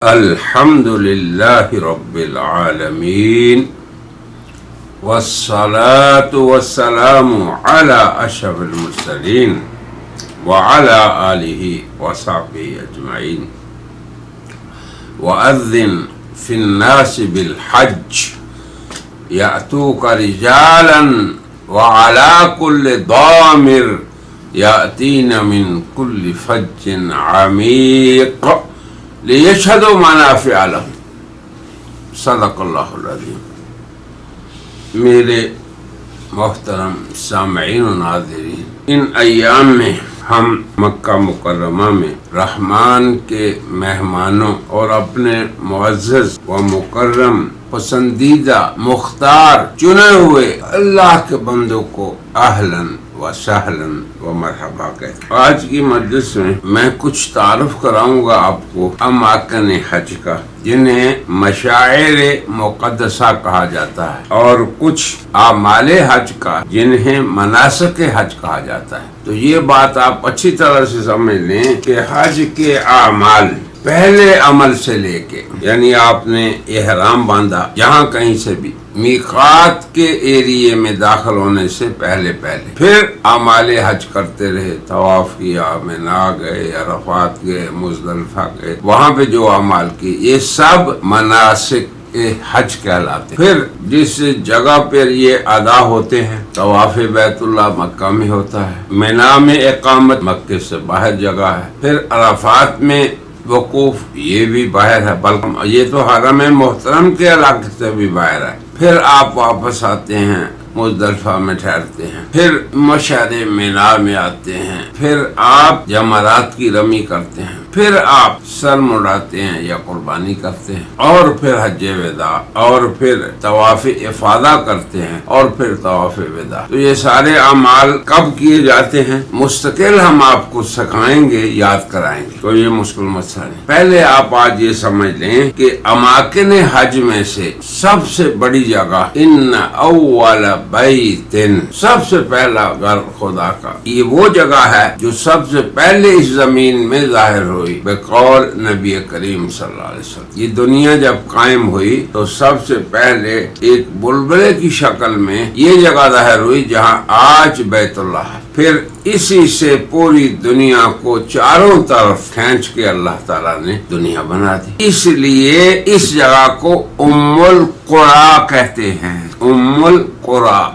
الحمد للہ رب العالمین والصلاة والسلام علی اشرف المرسلین وعلی آلہ وصحبہ اجمعین وأذن فی الناس بالحج یأتوک رجالا وعلی کل ضامر یأتین من کل فج عمیق لیشہدوا منافع لہم۔ صدق اللہ العظیم۔ میرے محترم سامعین و ناظرین، ان ایام میں ہم مکہ مکرمہ میں رحمان کے مہمانوں اور اپنے معزز و مکرم پسندیدہ مختار چنے ہوئے اللہ کے بندوں کو اہلاً و سہلاً و مرحبا کہتے ہیں۔ آج کی مجلس میں کچھ تعارف کراؤں گا آپ کو اماکن حج کا، جنہیں مشاعر مقدسہ کہا جاتا ہے، اور کچھ اعمال حج کا جنہیں مناسک حج کہا جاتا ہے۔ تو یہ بات آپ اچھی طرح سے سمجھ لیں کہ حج کے اعمال پہلے عمل سے لے کے، یعنی آپ نے احرام باندھا جہاں کہیں سے بھی، میقات کے ایریے میں داخل ہونے سے پہلے پھر اعمال حج کرتے رہے، طواف کیا، منا گئے، عرفات گئے، مزدلفہ گئے، وہاں پہ جو اعمال کی، یہ سب مناسک حج کہلاتے ہیں۔ پھر جس جگہ پر یہ ادا ہوتے ہیں، طواف بیت اللہ مکہ میں ہوتا ہے، منا میں اقامت مکے سے باہر جگہ ہے، پھر عرفات میں وقوف یہ بھی باہر ہے، بلکہ یہ تو حرم محترم کے علاقے سے بھی باہر ہے۔ پھر آپ واپس آتے ہیں، مزدلفہ میں ٹھہرتے ہیں، پھر مشعر منا میں آتے ہیں، پھر آپ جمرات کی رمی کرتے ہیں، پھر آپ سر مڑاتے ہیں یا قربانی کرتے ہیں، اور پھر حج وداع، اور پھر طواف افاضہ کرتے ہیں، اور پھر طواف وداع۔ تو یہ سارے اعمال کب کیے جاتے ہیں مستقل ہم آپ کو سکھائیں گے، یاد کرائیں گے، تو یہ مشکل مسئلہ نہیں۔ پہلے آپ آج یہ سمجھ لیں کہ اماکن حج میں سے سب سے بڑی جگہ، ان اول بیت، سب سے پہلا گھر خدا کا، یہ وہ جگہ ہے جو سب سے پہلے اس زمین میں ظاہر ہوئی بقول نبی کریم صلی اللہ علیہ وسلم۔ یہ دنیا جب قائم ہوئی تو سب سے پہلے ایک بلبلے کی شکل میں یہ جگہ ظاہر ہوئی جہاں آج بیت اللہ ہے، پھر اسی سے پوری دنیا کو چاروں طرف کھینچ کے اللہ تعالیٰ نے دنیا بنا دی۔ اس لیے اس جگہ کو ام القریٰ کہتے ہیں، ام القریٰ،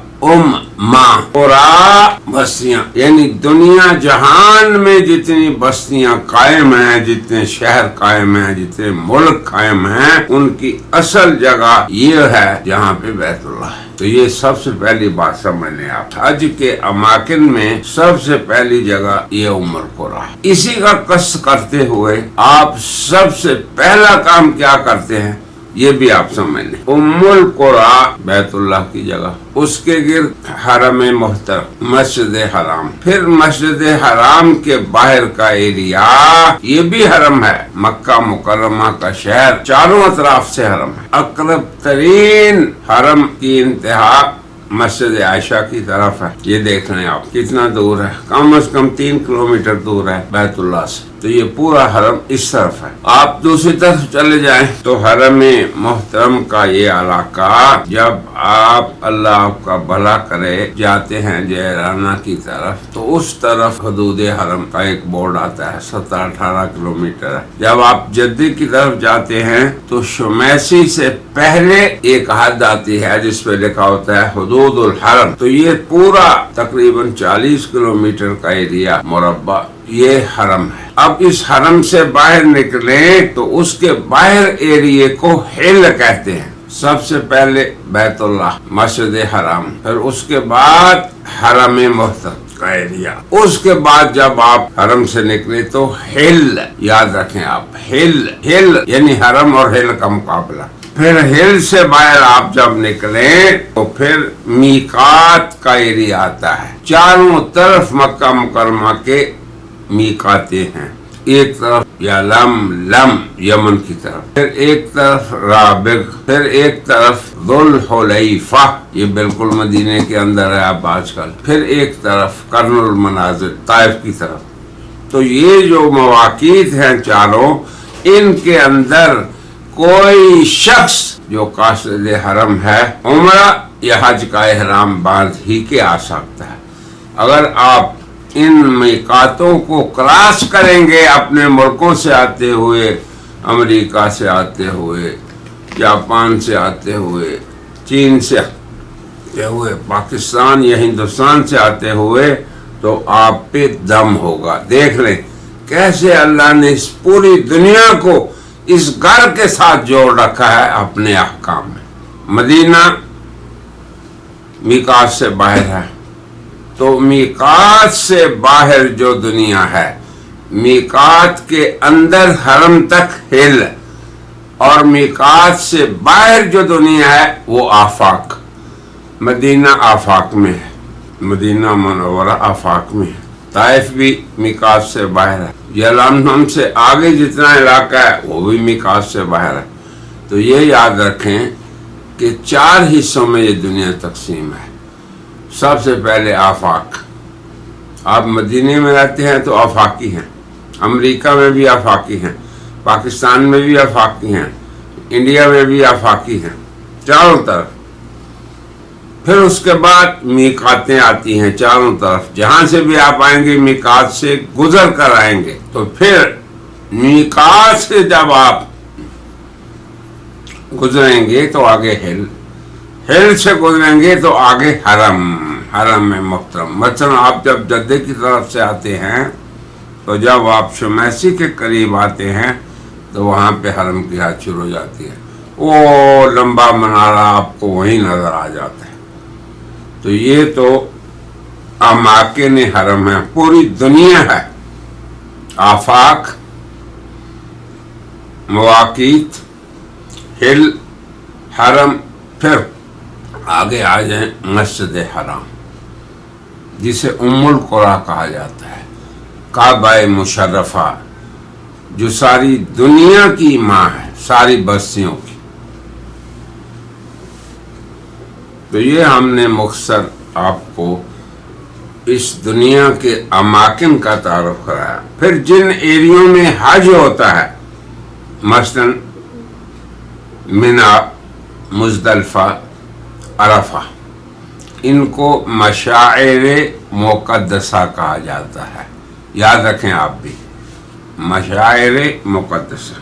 ماں، قریٰ بستیاں، یعنی دنیا جہان میں جتنی بستیاں قائم ہیں، جتنے شہر قائم ہیں، جتنے ملک قائم ہیں، ان کی اصل جگہ یہ ہے جہاں پہ بیت اللہ ہے۔ تو یہ سب سے پہلی بات سمجھ لیں آپ، حج کے اماکن میں سب سے پہلی جگہ یہ ام القریٰ ہے۔ اسی کا قصد کرتے ہوئے آپ سب سے پہلا کام کیا کرتے ہیں یہ بھی آپ سمجھ لیں۔ ام القریٰ بیت اللہ کی جگہ، اس کے گرد حرم محترم، مسجد حرام، پھر مسجد حرام کے باہر کا ایریا یہ بھی حرم ہے، مکہ مکرمہ کا شہر چاروں اطراف سے حرم ہے۔ اقرب ترین حرم کی انتہا مسجد عائشہ کی طرف ہے، یہ دیکھ لیں آپ کتنا دور ہے، کم از کم 3 کلومیٹر دور ہے بیت اللہ سے۔ تو یہ پورا حرم اس طرف ہے۔ آپ دوسری طرف چلے جائیں تو حرم محترم کا یہ علاقہ، جب آپ اللہ آپ کا بھلا کرے جاتے ہیں جیرانہ کی طرف، تو اس طرف حدود حرم کا ایک بورڈ آتا ہے، 17-18 کلومیٹر ہے۔ جب آپ جدہ کی طرف جاتے ہیں تو شمیسی سے پہلے ایک حد آتی ہے جس پہ لکھا ہوتا ہے حدود الحرم۔ تو یہ پورا تقریباً 40 کلومیٹر کا ایریا مربع یہ حرم ہے۔ اب اس حرم سے باہر نکلیں تو اس کے باہر ایریے کو حل کہتے ہیں۔ سب سے پہلے بیت اللہ، مسجد حرام، پھر اس کے بعد حرم محترم کا ایریا، اس کے بعد جب آپ حرم سے نکلے تو حل، یاد رکھیں آپ، حل یعنی حرم اور حل کا مقابلہ۔ پھر ہل سے باہر آپ جب نکلیں تو پھر میقات کا ایریا آتا ہے۔ چاروں طرف مکہ مکرمہ کے میقاتیں ہیں، ایک طرف یلملم یمن کی طرف، پھر ایک طرف رابغ، پھر ایک طرف ذوالحلیفہ، یہ بالکل مدینے کے اندر ہے اب آج کل، پھر ایک طرف قرن المنازل طائف کی طرف۔ تو یہ جو مواقیت ہیں چاروں، ان کے اندر کوئی شخص جو قاصد حرم ہے عمرہ یا حج کا احرام باندھ ہی کے آ سکتا ہے۔ اگر آپ ان میقاتوں کو کراس کریں گے اپنے ملکوں سے آتے ہوئے، امریکہ سے آتے ہوئے، جاپان سے آتے ہوئے، چین سے آتے ہوئے، پاکستان یا ہندوستان سے آتے ہوئے، تو آپ پہ دم ہوگا۔ دیکھ لیں کیسے اللہ نے اس پوری دنیا کو اس گھر کے ساتھ جوڑ رکھا ہے اپنے احکام میں۔ مدینہ میقات سے باہر ہے، تو میقات سے باہر جو دنیا ہے، میقات کے اندر حرم تک ہل، اور میقات سے باہر جو دنیا ہے وہ آفاق۔ مدینہ آفاق میں ہے، مدینہ منورہ آفاق میں ہے، طائف بھی میقات سے باہر ہے، یلملم سے آگے جتنا علاقہ ہے وہ بھی میقات سے باہر ہے۔ تو یہ یاد رکھیں کہ 4 حصوں میں یہ دنیا تقسیم ہے۔ سب سے پہلے آفاق، آپ مدینے میں رہتے ہیں تو آفاقی ہیں، امریکہ میں بھی آفاقی ہیں، پاکستان میں بھی آفاقی ہیں، انڈیا میں بھی آفاقی ہیں، چاروں طرف۔ پھر اس کے بعد میقاتیں آتی ہیں چاروں طرف، جہاں سے بھی آپ آئیں گے میقات سے گزر کر آئیں گے۔ تو پھر میقات سے جب آپ گزریں گے تو آگے ہل سے گزریں گے تو آگے حرم میں محترم۔ مثلا آپ جب جدے کی طرف سے آتے ہیں تو جب آپ شمیسی کے قریب آتے ہیں تو وہاں پہ حرم کی حد شروع ہو جاتی ہے، وہ لمبا منارہ آپ کو وہیں نظر آ جاتا ہے۔ تو یہ تو اماکن حرم ہے، پوری دنیا ہے، آفاق، مواقیت، ہل، حرم۔ پھر آگے آ جائیں مسجد حرام، جسے ام القریٰ کہا جاتا ہے، کعبہ مشرفہ، جو ساری دنیا کی ماں ہے، ساری بستیوں کی۔ تو یہ ہم نے مختصر آپ کو اس دنیا کے اماکن کا تعارف کرایا۔ پھر جن ایریوں میں حج ہوتا ہے، مثلا منا، مزدلفہ، عرفہ، ان کو مشاعر مقدسہ کہا جاتا ہے۔ یاد رکھیں آپ بھی، مشاعر مقدسہ۔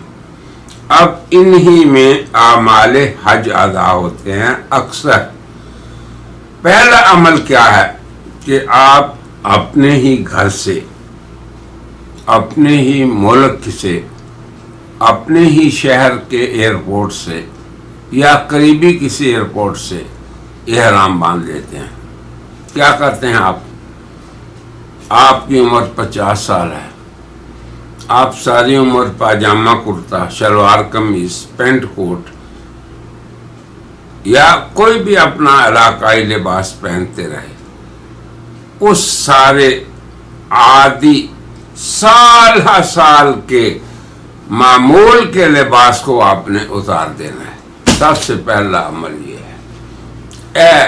اب انہی میں اعمال حج ادا ہوتے ہیں اکثر۔ پہلا عمل کیا ہے کہ آپ اپنے ہی گھر سے، اپنے ہی ملک سے، اپنے ہی شہر کے ایئرپورٹ سے یا قریبی کسی ایئرپورٹ سے احرام باندھ لیتے ہیں۔ کیا کرتے ہیں آپ کی عمر 50 سال ہے، آپ ساری عمر پاجامہ کرتا، شلوار قمیض، پینٹ کوٹ یا کوئی بھی اپنا علاقائی لباس پہنتے رہے، اس سارے عادی سال ہر سال کے معمول کے لباس کو آپ نے اتار دینا ہے۔ سب سے پہلا عمل یہ ہے، اے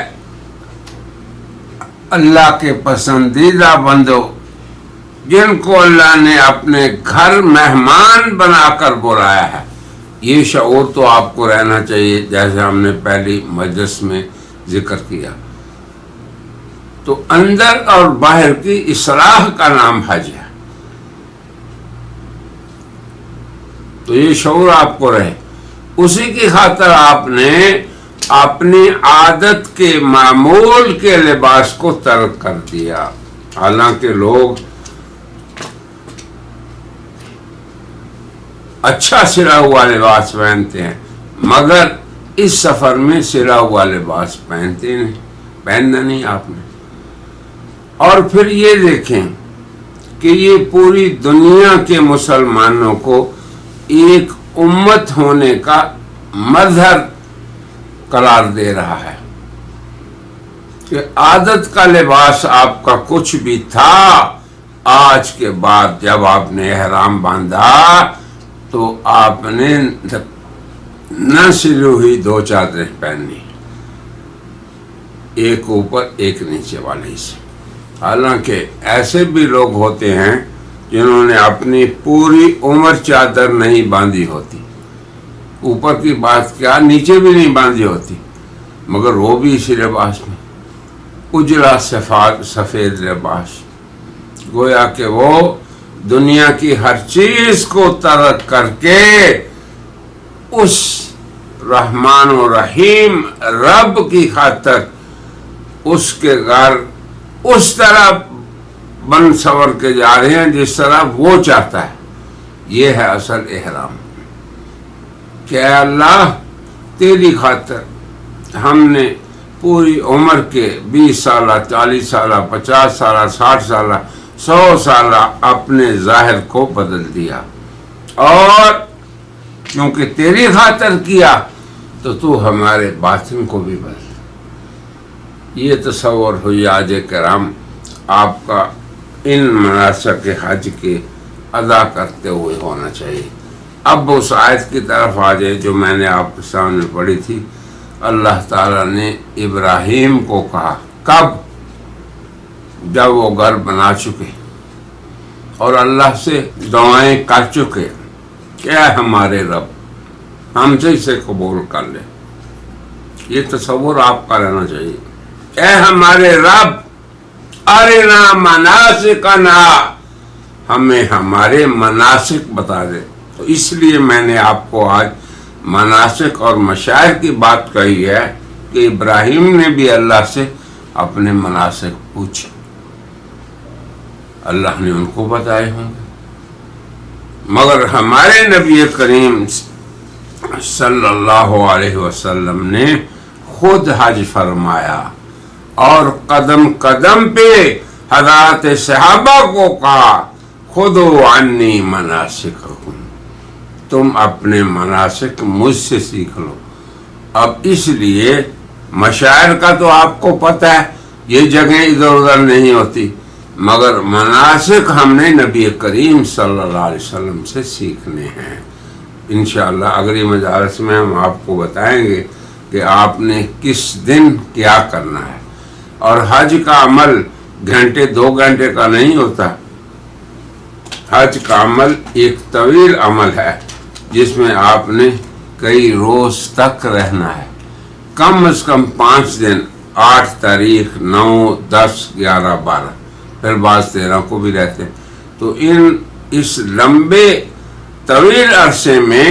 اللہ کے پسندیدہ بندو، جن کو اللہ نے اپنے گھر مہمان بنا کر بلایا ہے، یہ شعور تو آپ کو رہنا چاہیے، جیسے ہم نے پہلی مجلس میں ذکر کیا۔ تو اندر اور باہر کی اصلاح کا نام حج ہے۔ تو یہ شعور آپ کو رہے، اسی کی خاطر آپ نے اپنی عادت کے معمول کے لباس کو ترک کر دیا۔ حالانکہ لوگ اچھا سلا ہوا لباس پہنتے ہیں، مگر اس سفر میں سلا ہوا لباس پہنتے نہیں، پہننا نہیں آپ نے۔ اور پھر یہ دیکھیں کہ یہ پوری دنیا کے مسلمانوں کو ایک امت ہونے کا مظہر قرار دے رہا ہے کہ عادت کا لباس آپ کا کچھ بھی تھا، آج کے بعد جب آپ نے احرام باندھا تو آپ نے نہ سلی ہوئی 2 چادریں پہننی، ایک اوپر ایک نیچے والی سے۔ حالانکہ ایسے بھی لوگ ہوتے ہیں جنہوں نے اپنی پوری عمر چادر نہیں باندھی ہوتی، اوپر کی بات کیا نیچے بھی نہیں باندھی ہوتی، مگر وہ بھی اسی لباس میں، اجلا سفید لباس، گویا کہ وہ دنیا کی ہر چیز کو ترک کر کے اس رحمان و رحیم رب کی خاطر اس کے گھر اس طرح بن سور کے جا رہے ہیں جس طرح وہ چاہتا ہے۔ یہ ہے اصل احرام کہ اے اللہ تیری خاطر ہم نے پوری عمر کے 20 سالہ 40 سالہ 50 سالہ 60 سالہ 100 سالہ اپنے ظاہر کو بدل دیا، اور کیونکہ تیری خاطر کیا تو ہمارے باطن کو بھی بدل۔ یہ تصور ہوئی حاج کرام آپ کا ان مناسک حج کے ادا کرتے ہوئے ہونا چاہیے۔ اب اس آیت کی طرف آ جائے جو میں نے آپ کے سامنے پڑھی تھی۔ اللہ تعالیٰ نے ابراہیم کو کہا، کب؟ جب وہ گھر بنا چکے اور اللہ سے دعائیں کر چکے کہ اے ہمارے رب ہم سے اسے قبول کر لے۔ یہ تصور آپ کا رہنا چاہیے، اے ہمارے رب ارنا مناسکنا، ہمیں ہمارے مناسک بتا دے۔ تو اس لیے میں نے آپ کو آج مناسک اور مشاعر کی بات کہی ہے کہ ابراہیم نے بھی اللہ سے اپنے مناسک پوچھے، اللہ نے ان کو بتائے ہوں گے، مگر ہمارے نبی کریم صلی اللہ علیہ وسلم نے خود حج فرمایا اور قدم قدم پہ حضرات صحابہ کو کہا خذوا عنی مناسککم، تم اپنے مناسک مجھ سے سیکھ لو۔ اب اس لیے مشاعر کا تو آپ کو پتہ ہے یہ جگہیں ادھر ادھر نہیں ہوتی، مگر مناسک ہم نے نبی کریم صلی اللہ علیہ وسلم سے سیکھنے ہیں۔ انشاءاللہ اگلی مجالس میں ہم آپ کو بتائیں گے کہ آپ نے کس دن کیا کرنا ہے۔ اور حج کا عمل گھنٹے 2 گھنٹے کا نہیں ہوتا، حج کا عمل ایک طویل عمل ہے جس میں آپ نے کئی روز تک رہنا ہے، کم از کم 5 دن، 8 تاریخ 9 10 11 12، پھر بعض 13 کو بھی رہتے ہیں۔ تو اس لمبے طویل عرصے میں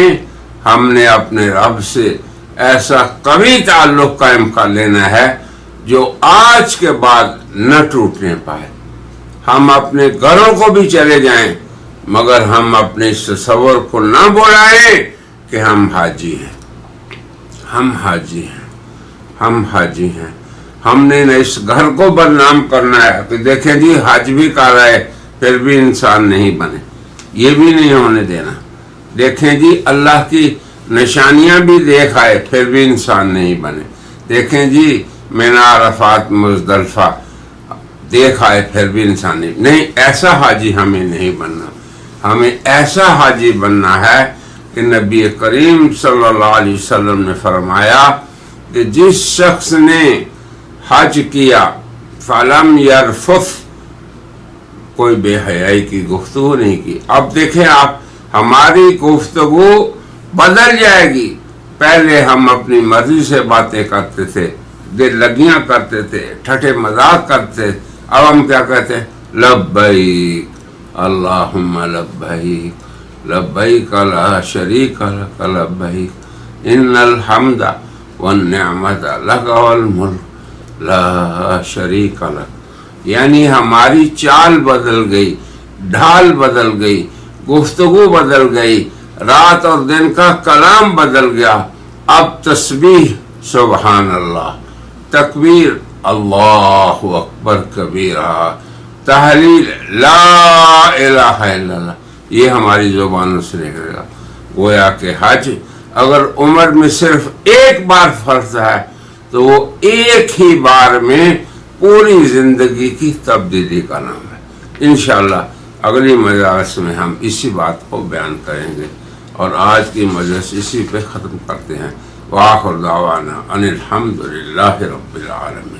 ہم نے اپنے رب سے ایسا قوی تعلق قائم کر لینا ہے جو آج کے بعد نہ ٹوٹنے پائے۔ ہم اپنے گھروں کو بھی چلے جائیں مگر ہم اپنے اس تصور کو نہ بلائیں کہ ہم حاجی ہیں، ہم حاجی ہیں، ہم حاجی ہیں۔ ہم نے نہ اس گھر کو بدنام کرنا ہے کہ دیکھیں جی حج بھی کر رہے پھر بھی انسان نہیں بنے، یہ بھی نہیں ہونے دینا۔ دیکھیں جی اللہ کی نشانیاں بھی دیکھ آئے پھر بھی انسان نہیں بنے، دیکھیں جی مینا عرفات مزدلفہ دیکھ آئے پھر بھی انسان نہیں، ایسا حاجی ہمیں نہیں بننا۔ ہمیں ایسا حاجی بننا ہے کہ نبی کریم صلی اللہ علیہ وسلم نے فرمایا کہ جس شخص نے حج کیا فلم یرفث، کوئی بے حیائی کی گفتگو نہیں کی۔ اب دیکھیں آپ، ہماری گفتگو بدل جائے گی۔ پہلے ہم اپنی مرضی سے باتیں کرتے تھے، دل لگیاں کرتے تھے، ٹھٹے مذاق کرتے، اب ہم کیا کہتے ہیں؟ لبیک اللہم لبیک لبیک لا شریک لک لبیک ان الحمد والنعمت لک والملک لا شریک لک۔ یعنی ہماری چال بدل گئی، ڈھال بدل گئی، گفتگو بدل گئی، رات اور دن کا کلام بدل گیا۔ اب تسبیح سبحان اللہ، تکبیر اللہ اکبر کبیرہ، تحلیل لا الہ الا اللہ، یہ ہماری زبانوں سے نکلے گا۔ گویا کہ حج اگر عمر میں صرف ایک بار فرض ہے تو وہ ایک ہی بار میں پوری زندگی کی تبدیلی کا نام ہے۔ انشاءاللہ اگلی مجلس میں ہم اسی بات کو بیان کریں گے، اور آج کی مجلس اسی پہ ختم کرتے ہیں۔ وآخر دعوانا ان الحمد للہ رب العالمین۔